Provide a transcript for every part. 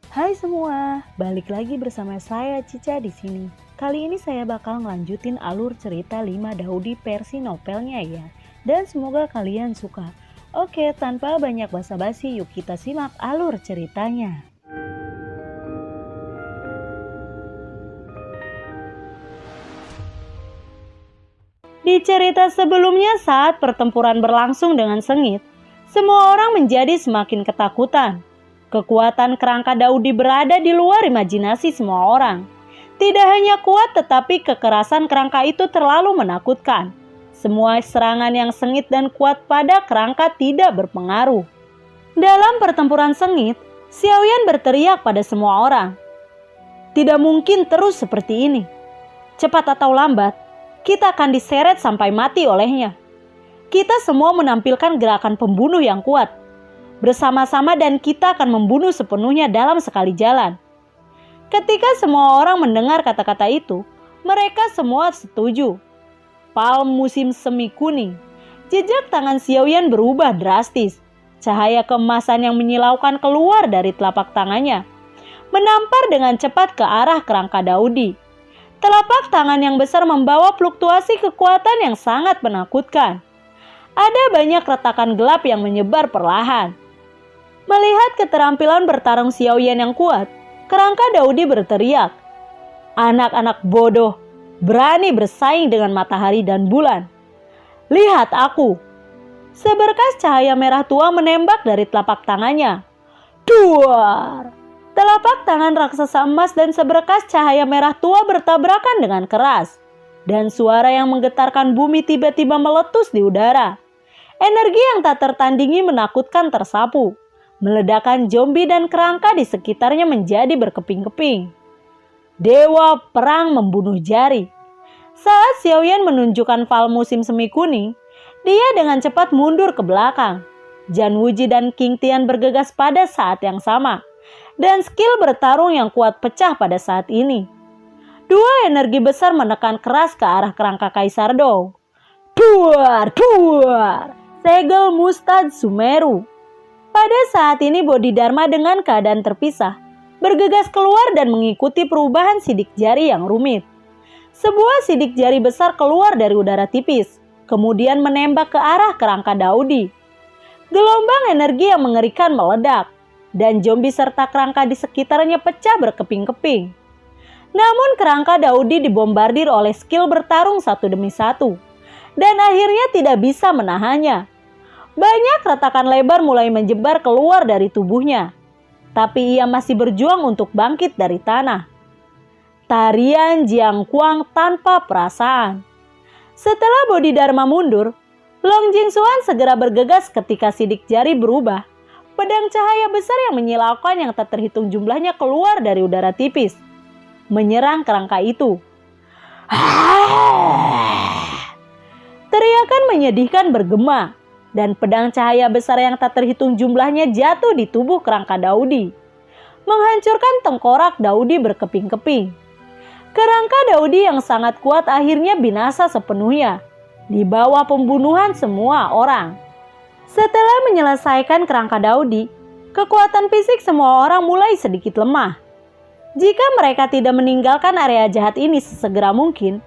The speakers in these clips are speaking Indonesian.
Hai semua, balik lagi bersama saya Cica di sini. Kali ini saya bakal ngelanjutin alur cerita 5 Daudi versi novelnya ya. Dan semoga kalian suka. Oke, tanpa banyak basa-basi, yuk kita simak alur ceritanya. Di cerita sebelumnya saat pertempuran berlangsung dengan sengit, semua orang menjadi semakin ketakutan. Kekuatan kerangka Daudi berada di luar imajinasi semua orang. Tidak hanya kuat tetapi kekerasan kerangka itu terlalu menakutkan. Semua serangan yang sengit dan kuat pada kerangka tidak berpengaruh. Dalam pertempuran sengit, Xiaoyan berteriak pada semua orang. Tidak mungkin terus seperti ini. Cepat atau lambat, kita akan diseret sampai mati olehnya. Kita semua menampilkan gerakan pembunuh yang kuat. Bersama-sama dan kita akan membunuh sepenuhnya dalam sekali jalan. Ketika semua orang mendengar kata-kata itu, mereka semua setuju. Palm musim semi kuning. Jejak tangan Xiaoyan berubah drastis. Cahaya keemasan yang menyilaukan keluar dari telapak tangannya, menampar dengan cepat ke arah kerangka Daudi. Telapak tangan yang besar membawa fluktuasi kekuatan yang sangat menakutkan. Ada banyak retakan gelap yang menyebar perlahan. Melihat keterampilan bertarung Xiaoyan yang kuat, kerangka Daudi berteriak, "Anak-anak bodoh, berani bersaing dengan matahari dan bulan. Lihat aku!" Seberkas cahaya merah tua menembak dari telapak tangannya. Duar! Telapak tangan raksasa emas dan seberkas cahaya merah tua bertabrakan dengan keras. Dan suara yang menggetarkan bumi tiba-tiba meletus di udara. Energi yang tak tertandingi menakutkan tersapu. Meledakan zombie dan kerangka di sekitarnya menjadi berkeping-keping. Dewa perang membunuh jari. Saat Xiaoyan menunjukkan fal musim semi kuning, dia dengan cepat mundur ke belakang. Jan Wuji dan King Tian bergegas pada saat yang sama. Dan skill bertarung yang kuat pecah pada saat ini. Dua energi besar menekan keras ke arah kerangka Kaisar Dou. Duar, duar! Segel Mustad Sumeru. Pada saat ini Bodhidharma dengan keadaan terpisah, bergegas keluar dan mengikuti perubahan sidik jari yang rumit. Sebuah sidik jari besar keluar dari udara tipis, kemudian menembak ke arah kerangka Daudi. Gelombang energi yang mengerikan meledak, dan zombie serta kerangka di sekitarnya pecah berkeping-keping. Namun kerangka Daudi dibombardir oleh skill bertarung satu demi satu, dan akhirnya tidak bisa menahannya. Banyak retakan lebar mulai menjebar keluar dari tubuhnya, tapi ia masih berjuang untuk bangkit dari tanah. Tarian Jiang Kuang tanpa perasaan. Setelah Bodhidharma mundur, Long Jingxuan segera bergegas ketika sidik jari berubah. Pedang cahaya besar yang menyilaukan yang tak terhitung jumlahnya keluar dari udara tipis, menyerang kerangka itu. Teriakan menyedihkan bergema, dan pedang cahaya besar yang tak terhitung jumlahnya jatuh di tubuh kerangka Daudi, menghancurkan tengkorak Daudi berkeping-keping. Kerangka Daudi yang sangat kuat akhirnya binasa sepenuhnya, di bawah pembunuhan semua orang. Setelah menyelesaikan kerangka Daudi, kekuatan fisik semua orang mulai sedikit lemah. Jika mereka tidak meninggalkan area jahat ini sesegera mungkin,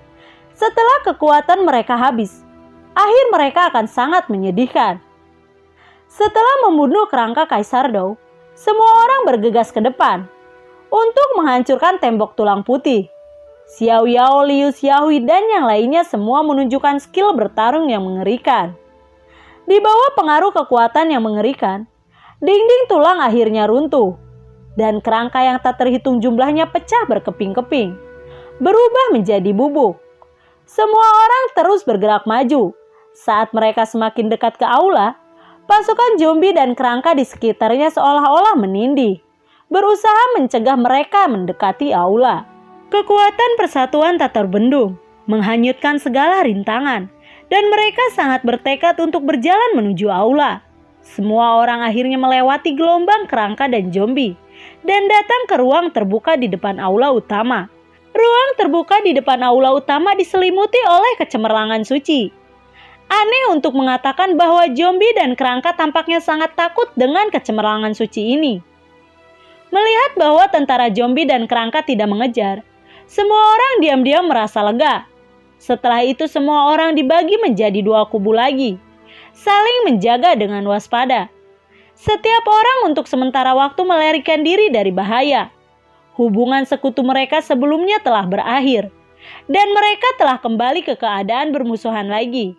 setelah kekuatan mereka habis, akhir mereka akan sangat menyedihkan. Setelah membunuh kerangka Kaisar Dou, semua orang bergegas ke depan untuk menghancurkan tembok tulang putih. Xiao Yao, Liu Xiaohui, dan yang lainnya semua menunjukkan skill bertarung yang mengerikan. Di bawah pengaruh kekuatan yang mengerikan, dinding tulang akhirnya runtuh, dan kerangka yang tak terhitung jumlahnya pecah berkeping-keping, berubah menjadi bubuk. Semua orang terus bergerak maju. Saat mereka semakin dekat ke aula, pasukan zombie dan kerangka di sekitarnya seolah-olah menindih, berusaha mencegah mereka mendekati aula. Kekuatan persatuan tak terbendung, menghanyutkan segala rintangan, dan mereka sangat bertekad untuk berjalan menuju aula. Semua orang akhirnya melewati gelombang kerangka dan zombie, dan datang ke ruang terbuka di depan aula utama. Ruang terbuka di depan aula utama diselimuti oleh kecemerlangan suci. Aneh untuk mengatakan bahwa zombie dan kerangka tampaknya sangat takut dengan kecemerlangan suci ini. Melihat Melihat bahwa tentara zombie dan kerangka tidak mengejar, semua orang diam-diam merasa lega. Setelah itu semua orang dibagi menjadi 2 kubu lagi, saling menjaga dengan waspada. Setiap orang untuk sementara waktu melarikan diri dari bahaya. Hubungan sekutu mereka sebelumnya telah berakhir, dan mereka telah kembali ke keadaan bermusuhan lagi.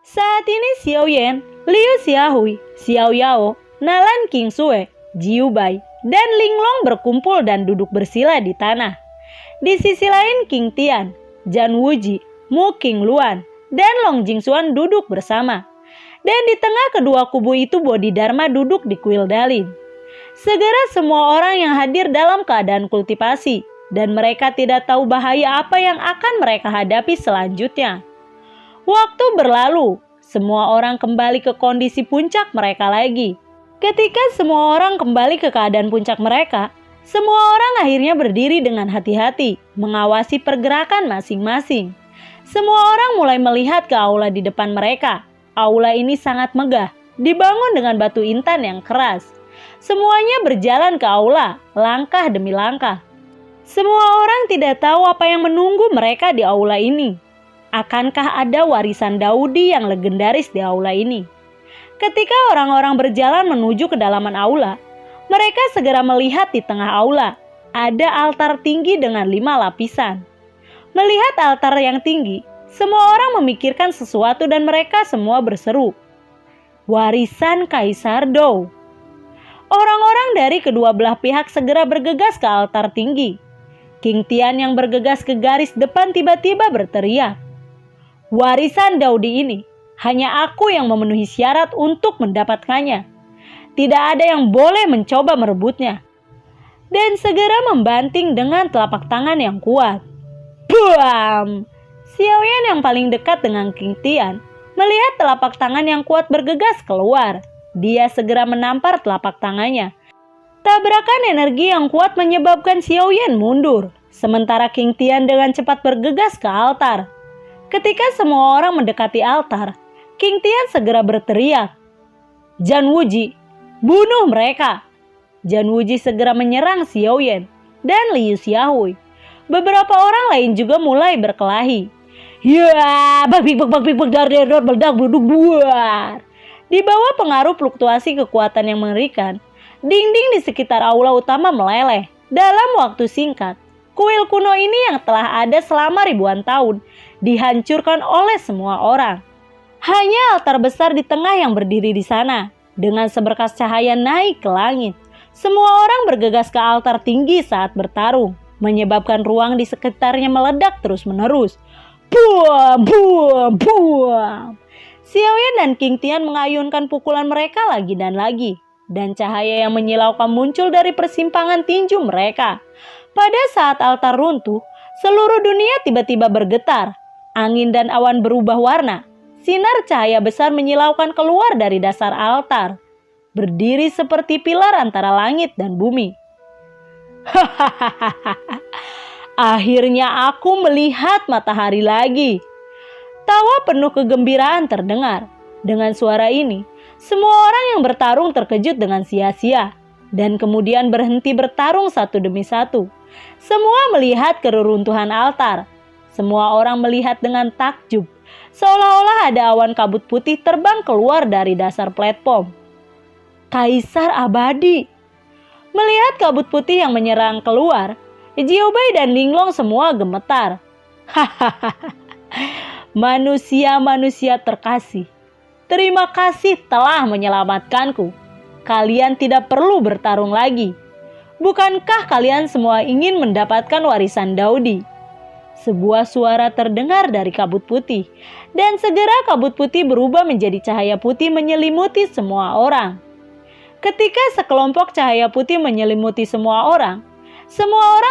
Saat ini Xiao Yan, Liu Xiaohui, Xiao Yao, Nalan Qingsue, Jiu Bai, dan Linglong berkumpul dan duduk bersila di tanah. Di sisi lain Qing Tian, Zhan Wuji, Mu Qingluan, dan Long Jingxuan duduk bersama. Dan di tengah kedua kubu itu Bodhidharma duduk di kuil Dalin. Segera semua orang yang hadir dalam keadaan kultivasi, dan mereka tidak tahu bahaya apa yang akan mereka hadapi selanjutnya. Waktu berlalu, semua orang kembali ke kondisi puncak mereka lagi. Ketika semua orang kembali ke keadaan puncak mereka, semua orang akhirnya berdiri dengan hati-hati, mengawasi pergerakan masing-masing. Semua orang mulai melihat ke aula di depan mereka. Aula ini sangat megah, dibangun dengan batu intan yang keras. Semuanya berjalan ke aula, langkah demi langkah. Semua orang tidak tahu apa yang menunggu mereka di aula ini. Akankah ada warisan Daudi yang legendaris di aula ini? Ketika orang-orang berjalan menuju ke dalaman aula, mereka segera melihat di tengah aula ada altar tinggi dengan 5 lapisan. Melihat altar yang tinggi, semua orang memikirkan sesuatu dan mereka semua berseru, "Warisan Kaisar Dou." Orang-orang dari kedua belah pihak segera bergegas ke altar tinggi. Qing Tian yang bergegas ke garis depan tiba-tiba berteriak, "Warisan Daudi ini hanya aku yang memenuhi syarat untuk mendapatkannya. Tidak ada yang boleh mencoba merebutnya." Dan segera membanting dengan telapak tangan yang kuat. Buam! Xiao Yan yang paling dekat dengan Qing Tian melihat telapak tangan yang kuat bergegas keluar. Dia segera menampar telapak tangannya. Tabrakan energi yang kuat menyebabkan Xiao Yan mundur, sementara Qing Tian dengan cepat bergegas ke altar. Ketika semua orang mendekati altar, Qing Tian segera berteriak, "Zhan Wuji, bunuh mereka!" Zhan Wuji segera menyerang Xiao Yan dan Liu Xiaohui. Beberapa orang lain juga mulai berkelahi. Ya, buar. Di bawah pengaruh fluktuasi kekuatan yang mengerikan, dinding di sekitar aula utama meleleh. Dalam waktu singkat, kuil kuno ini yang telah ada selama ribuan tahun dihancurkan oleh semua orang. Hanya altar besar di tengah yang berdiri di sana, dengan seberkas cahaya naik ke langit. Semua orang bergegas ke altar tinggi saat bertarung, menyebabkan ruang di sekitarnya meledak terus-menerus. Buam, buam, buam. Xiao Yan dan Qing Tian mengayunkan pukulan mereka lagi dan lagi, dan cahaya yang menyilaukan muncul dari persimpangan tinju mereka. Pada saat altar runtuh, seluruh dunia tiba-tiba bergetar. Angin dan awan berubah warna. Sinar cahaya besar menyilaukan keluar dari dasar altar, berdiri seperti pilar antara langit dan bumi. Akhirnya aku melihat matahari lagi. Tawa penuh kegembiraan terdengar. Dengan suara ini, semua orang yang bertarung terkejut dengan sia-sia, dan kemudian berhenti bertarung satu demi satu. Semua melihat keruntuhan altar. Semua orang melihat dengan takjub, seolah-olah ada awan kabut putih terbang keluar dari dasar platform. Kaisar abadi. Melihat kabut putih yang menyerang keluar, Jiu Bai dan Linglong semua gemetar. Manusia-manusia terkasih, terima kasih telah menyelamatkanku. Kalian tidak perlu bertarung lagi. Bukankah kalian semua ingin mendapatkan warisan Daudi? Sebuah suara terdengar dari kabut putih, dan segera kabut putih berubah menjadi cahaya putih menyelimuti semua orang. Ketika sekelompok cahaya putih menyelimuti semua orang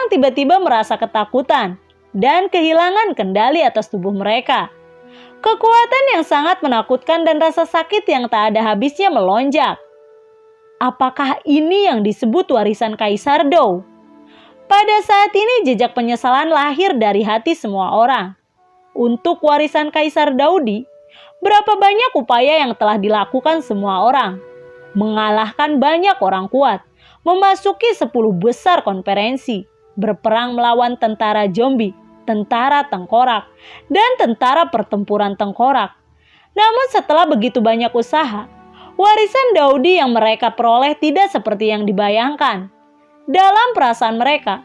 tiba-tiba merasa ketakutan dan kehilangan kendali atas tubuh mereka. Kekuatan yang sangat menakutkan dan rasa sakit yang tak ada habisnya melonjak. Apakah ini yang disebut warisan Kaisar Dou? Pada saat ini jejak penyesalan lahir dari hati semua orang. Untuk warisan Kaisar Daudi, berapa banyak upaya yang telah dilakukan semua orang. Mengalahkan banyak orang kuat, memasuki 10 besar konferensi, berperang melawan tentara zombie, tentara tengkorak, dan tentara pertempuran tengkorak. Namun setelah begitu banyak usaha, warisan Daudi yang mereka peroleh tidak seperti yang dibayangkan. Dalam perasaan mereka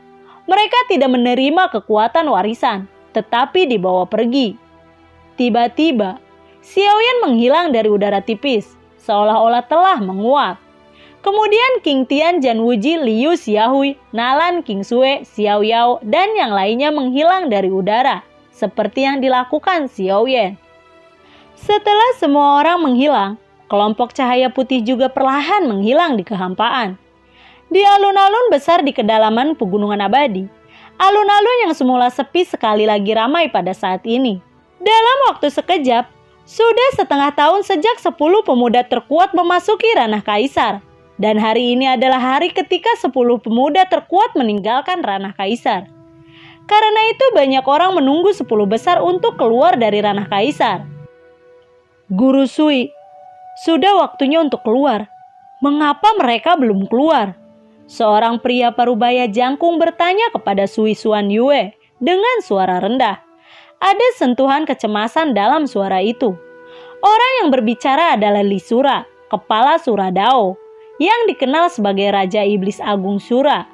tidak menerima kekuatan warisan, tetapi dibawa pergi. Tiba-tiba, Xiaoyan menghilang dari udara tipis, seolah-olah telah menguap. Kemudian King Tian, Jan Wuji, Liu Xiaohui, Nalan, King Sui, Xiao Yao, dan yang lainnya menghilang dari udara, seperti yang dilakukan Xiaoyan. Setelah semua orang menghilang, kelompok cahaya putih juga perlahan menghilang di kehampaan. Di alun-alun besar di kedalaman pegunungan abadi, alun-alun yang semula sepi sekali lagi ramai pada saat ini. Dalam waktu sekejap, sudah setengah tahun sejak 10 pemuda terkuat memasuki ranah kaisar. Dan hari ini adalah hari ketika 10 pemuda terkuat meninggalkan ranah kaisar. Karena itu banyak orang menunggu 10 besar untuk keluar dari ranah kaisar. Guru Sui, sudah waktunya untuk keluar. Mengapa mereka belum keluar? Seorang pria parubaya jangkung bertanya kepada Sui Xuan Yue dengan suara rendah. Ada sentuhan kecemasan dalam suara itu. Orang yang berbicara adalah Li Sura, kepala Sura Dao, yang dikenal sebagai Raja Iblis Agung Sura.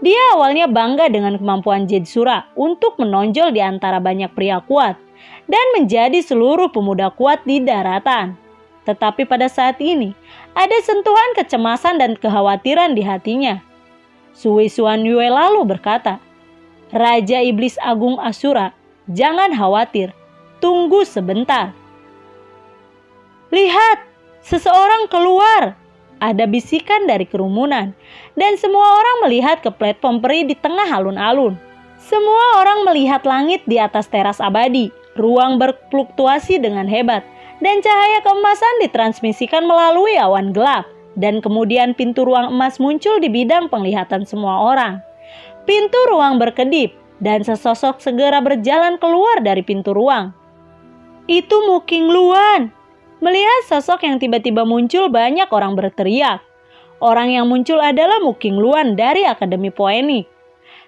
Dia awalnya bangga dengan kemampuan Jade Sura untuk menonjol di antara banyak pria kuat dan menjadi seluruh pemuda kuat di daratan. Tetapi pada saat ini, ada sentuhan kecemasan dan kekhawatiran di hatinya. Sui Xuan Yue lalu berkata, Raja Iblis Agung Asura, jangan khawatir, tunggu sebentar. Lihat, seseorang keluar. Ada bisikan dari kerumunan, dan semua orang melihat ke platform peri di tengah alun-alun. Semua orang melihat langit di atas teras abadi. Ruang berfluktuasi dengan hebat, dan cahaya keemasan ditransmisikan melalui awan gelap. Dan kemudian pintu ruang emas muncul di bidang penglihatan semua orang. Pintu ruang berkedip, dan sesosok segera berjalan keluar dari pintu ruang. Itu Mu Qingluan. Melihat sosok yang tiba-tiba muncul, banyak orang berteriak. Orang yang muncul adalah Mu Qingluan dari Akademi Poenik.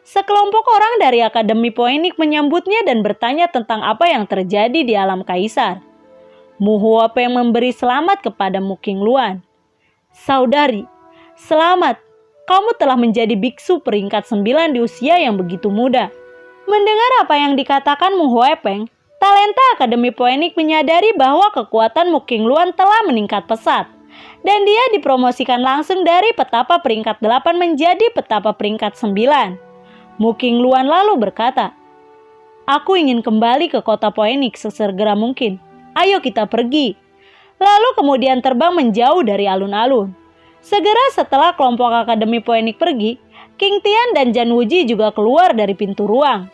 Sekelompok orang dari Akademi Poenik menyambutnya dan bertanya tentang apa yang terjadi di alam kaisar. Mu Huapeng memberi selamat kepada Mu Qingluan. Saudari, selamat, kamu telah menjadi biksu peringkat 9 di usia yang begitu muda. Mendengar apa yang dikatakan Mu Huapeng, talenta Akademi Poenik menyadari bahwa kekuatan Mu Qingluan telah meningkat pesat. Dan dia dipromosikan langsung dari petapa peringkat 8 menjadi petapa peringkat 9. Mu Qingluan lalu berkata, Aku ingin kembali ke kota Poenik sesegera mungkin. Ayo kita pergi. Lalu kemudian terbang menjauh dari alun-alun. Segera setelah kelompok Akademi Poenik pergi, King Tian dan Jan Wuji juga keluar dari pintu ruang.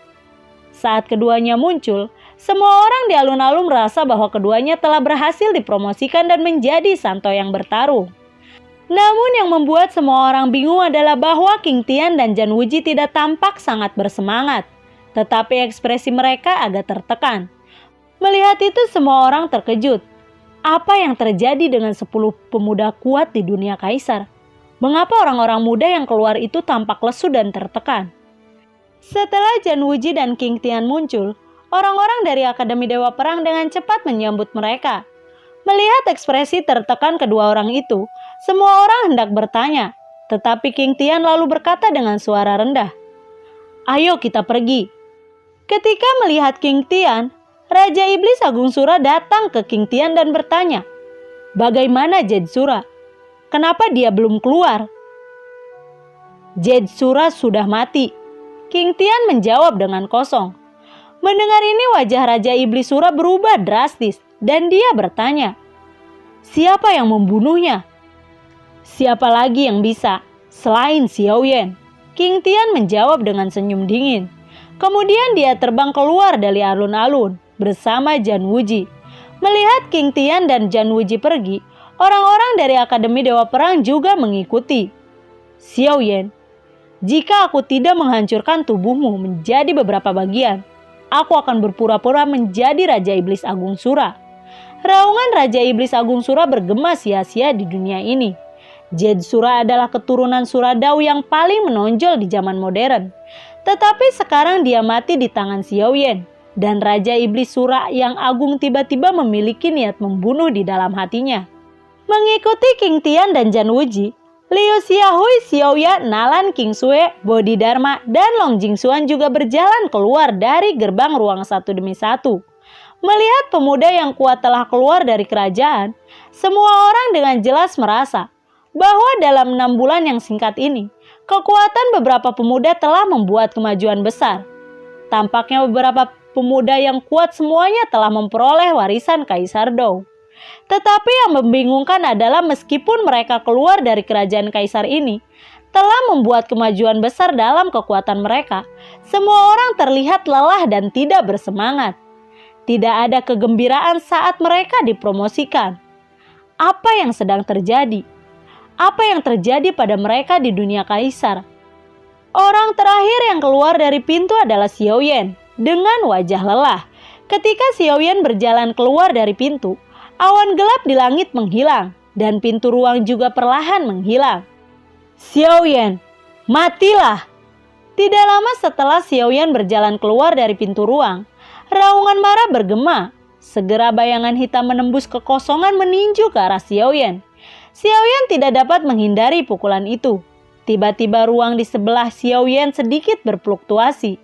Saat keduanya muncul, semua orang di alun-alun merasa bahwa keduanya telah berhasil dipromosikan dan menjadi santo yang bertarung. Namun yang membuat semua orang bingung adalah bahwa King Tian dan Jan Wuji tidak tampak sangat bersemangat, tetapi ekspresi mereka agak tertekan. Melihat itu semua orang terkejut. Apa yang terjadi dengan 10 pemuda kuat di dunia kaisar? Mengapa orang-orang muda yang keluar itu tampak lesu dan tertekan? Setelah Jan Wuji dan King Tian muncul, orang-orang dari Akademi Dewa Perang dengan cepat menyambut mereka. Melihat ekspresi tertekan kedua orang itu, semua orang hendak bertanya. Tetapi King Tian lalu berkata dengan suara rendah, Ayo kita pergi. Ketika melihat King Tian, Raja Iblis Agung Sura datang ke King Tian dan bertanya, Bagaimana Jade Sura? Kenapa dia belum keluar? Jade Sura sudah mati. King Tian menjawab dengan kosong. Mendengar ini wajah Raja Iblis Sura berubah drastis dan dia bertanya, Siapa yang membunuhnya? Siapa lagi yang bisa selain Xiaoyan? King Tian menjawab dengan senyum dingin. Kemudian dia terbang keluar dari alun-alun bersama Jan Wuji. Melihat King Tian dan Jan Wuji pergi, orang-orang dari Akademi Dewa Perang juga mengikuti. Xiaoyan, jika aku tidak menghancurkan tubuhmu menjadi beberapa bagian, aku akan berpura-pura menjadi Raja Iblis Agung Sura. Raungan Raja Iblis Agung Sura bergema sia-sia di dunia ini. Jetsura adalah keturunan Suradao yang paling menonjol di zaman modern. Tetapi sekarang dia mati di tangan Xiaoyan. Dan Raja Iblis Sura yang agung tiba-tiba memiliki niat membunuh di dalam hatinya. Mengikuti King Tian dan Jan Wuji, Liu Xiaohui, Xiaoya, Nalan, King Sui, Bodhidharma, dan Long Jingxuan juga berjalan keluar dari gerbang ruang satu demi satu. Melihat pemuda yang kuat telah keluar dari kerajaan, semua orang dengan jelas merasa bahwa dalam 6 bulan yang singkat ini, kekuatan beberapa pemuda telah membuat kemajuan besar. Tampaknya beberapa pemuda yang kuat semuanya telah memperoleh warisan Kaisar Dou. Tetapi yang membingungkan adalah meskipun mereka keluar dari kerajaan Kaisar ini, telah membuat kemajuan besar dalam kekuatan mereka, semua orang terlihat lelah dan tidak bersemangat. Tidak ada kegembiraan saat mereka dipromosikan. Apa yang sedang terjadi? Apa yang terjadi pada mereka di dunia Kaisar? Orang terakhir yang keluar dari pintu adalah Xiaoyan dengan wajah lelah. Ketika Xiaoyan berjalan keluar dari pintu, awan gelap di langit menghilang dan pintu ruang juga perlahan menghilang. Xiaoyan, matilah! Tidak lama setelah Xiaoyan berjalan keluar dari pintu ruang, raungan marah bergema. Segera bayangan hitam menembus kekosongan meninju ke arah Xiaoyan. Xiaoyan tidak dapat menghindari pukulan itu. Tiba-tiba ruang di sebelah Xiaoyan sedikit berfluktuasi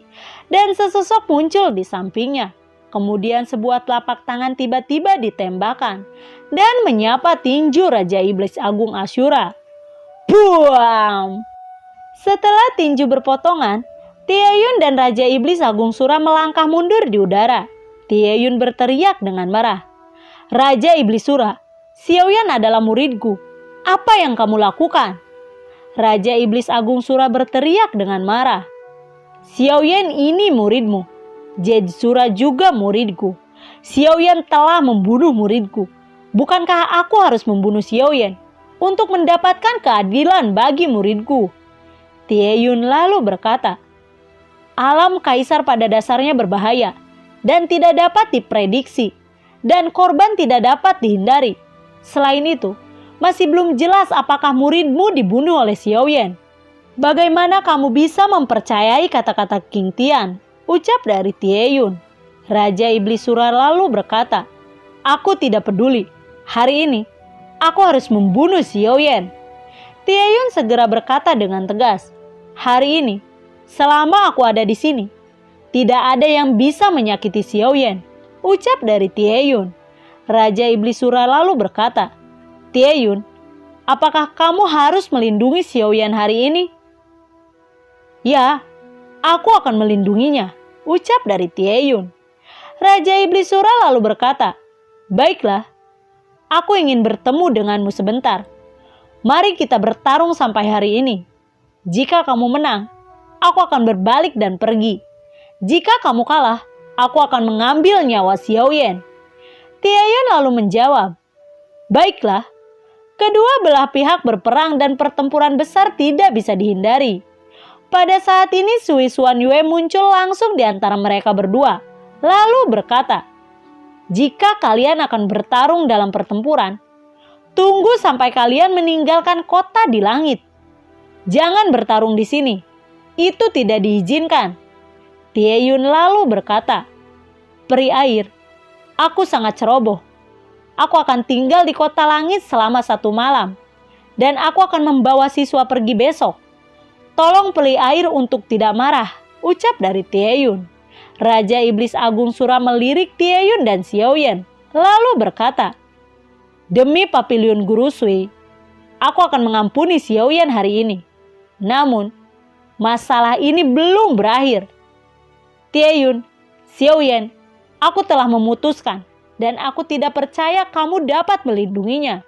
dan sesosok muncul di sampingnya. Kemudian sebuah telapak tangan tiba-tiba ditembakkan dan menyapa tinju Raja Iblis Agung Ashura. Buang! Setelah tinju berpotongan, Tieyun dan Raja Iblis Agung Sura melangkah mundur di udara. Tieyun berteriak dengan marah. Raja Iblis Sura, Xiaoyan adalah muridku. Apa yang kamu lakukan? Raja Iblis Agung Sura berteriak dengan marah. Xiaoyan ini muridmu. Jetsura juga muridku. Xiaoyan telah membunuh muridku. Bukankah aku harus membunuh Xiaoyan untuk mendapatkan keadilan bagi muridku? Tieyun lalu berkata, alam Kaisar pada dasarnya berbahaya dan tidak dapat diprediksi, dan korban tidak dapat dihindari. Selain itu, masih belum jelas apakah muridmu dibunuh oleh Xiaoyan. Bagaimana kamu bisa mempercayai kata-kata King Tian? Ucap dari Tieyun. Raja Iblis Sura lalu berkata, aku tidak peduli. Hari ini, aku harus membunuh Xiaoyan. Tieyun segera berkata dengan tegas, hari ini, selama aku ada di sini, tidak ada yang bisa menyakiti Xiaoyan. Ucap dari Tieyun. Raja Iblis Sura lalu berkata, Tieyun, apakah kamu harus melindungi Xiaoyan hari ini? Ya, aku akan melindunginya. Ucap dari Tieyun. Raja Iblis Sura lalu berkata, baiklah, aku ingin bertemu denganmu sebentar. Mari kita bertarung sampai hari ini. Jika kamu menang, aku akan berbalik dan pergi. Jika kamu kalah, aku akan mengambil nyawa Xiaoyan. Tieyun lalu menjawab, baiklah. Kedua belah pihak berperang dan pertempuran besar tidak bisa dihindari. Pada saat ini Sui Suan Yue muncul langsung di antara mereka berdua, lalu berkata, jika kalian akan bertarung dalam pertempuran, tunggu sampai kalian meninggalkan kota di langit. Jangan bertarung di sini, itu tidak diizinkan. Tieyun lalu berkata, peri air, aku sangat ceroboh. Aku akan tinggal di kota langit selama 1 malam, dan aku akan membawa siswa pergi besok. Tolong peri air untuk tidak marah, ucap dari Tieyun. Raja Iblis Agung Sura melirik Tieyun dan Xiaoyan, lalu berkata, demi Papilion Guru Sui, aku akan mengampuni Xiaoyan hari ini. Namun, masalah ini belum berakhir. Tieyun, Xiaoyan, aku telah memutuskan dan aku tidak percaya kamu dapat melindunginya.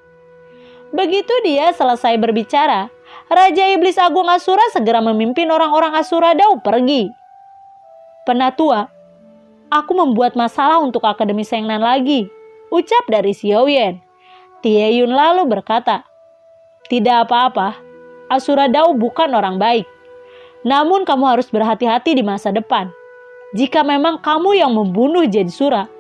Begitu dia selesai berbicara, Raja Iblis Agung Asura segera memimpin orang-orang Asura Dao pergi. Penatua, aku membuat masalah untuk Akademi Sengnan lagi, ucap dari Xiaoyan. Tieyun lalu berkata, tidak apa-apa, Asura Dao bukan orang baik. Namun kamu harus berhati-hati di masa depan. Jika memang kamu yang membunuh Jetsura,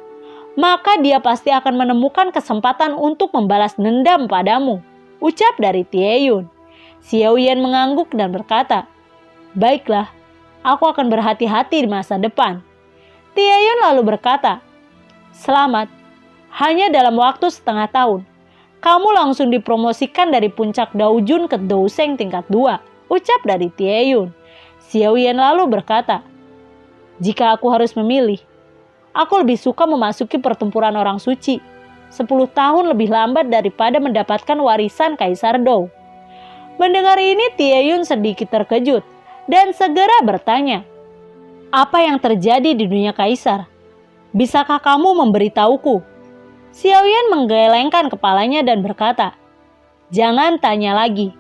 maka dia pasti akan menemukan kesempatan untuk membalas dendam padamu. ucap dari Tieyun. Xiaoyan mengangguk dan berkata, "Baiklah, aku akan berhati-hati di masa depan." Tieyun lalu berkata, "Selamat, hanya dalam waktu setengah tahun. Kamu langsung dipromosikan dari puncak Daojun ke Douseng tingkat 2, ucap dari Tieyun. Xiaoyan lalu berkata, "Jika aku harus memilih, aku lebih suka memasuki pertempuran orang suci. 10 tahun lebih lambat daripada mendapatkan warisan Kaisar Dou." Mendengar ini, Tieyun sedikit terkejut dan segera bertanya, "Apa yang terjadi di dunia Kaisar? Bisakah kamu memberitahuku?" Xiaoyan menggelengkan kepalanya dan berkata, "Jangan tanya lagi.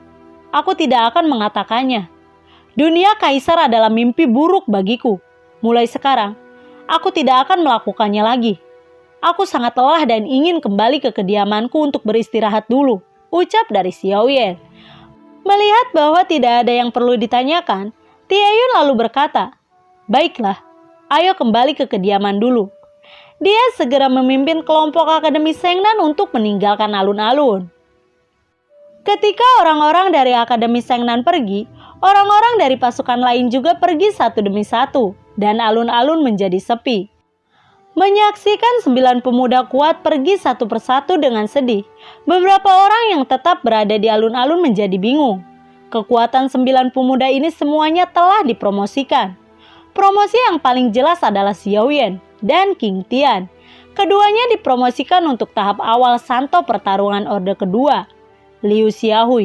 Aku tidak akan mengatakannya. Dunia Kaisar adalah mimpi buruk bagiku. Mulai sekarang, aku tidak akan melakukannya lagi. Aku sangat lelah dan ingin kembali ke kediamanku untuk beristirahat dulu," ucap dari Xiaoyan. Melihat bahwa tidak ada yang perlu ditanyakan, Tieyun lalu berkata, "Baiklah, ayo kembali ke kediaman dulu." Dia segera memimpin kelompok Akademi Sengnan untuk meninggalkan alun-alun. Ketika orang-orang dari Akademi Sengnan pergi, orang-orang dari pasukan lain juga pergi satu demi satu, dan alun-alun menjadi sepi. Menyaksikan 9 pemuda kuat pergi satu persatu dengan sedih, beberapa orang yang tetap berada di alun-alun menjadi bingung. Kekuatan 9 pemuda ini semuanya telah dipromosikan. Promosi yang paling jelas adalah Xiaoyan dan King Tian. Keduanya dipromosikan untuk tahap awal Santo Pertarungan Orde Kedua. Liu Xiaohui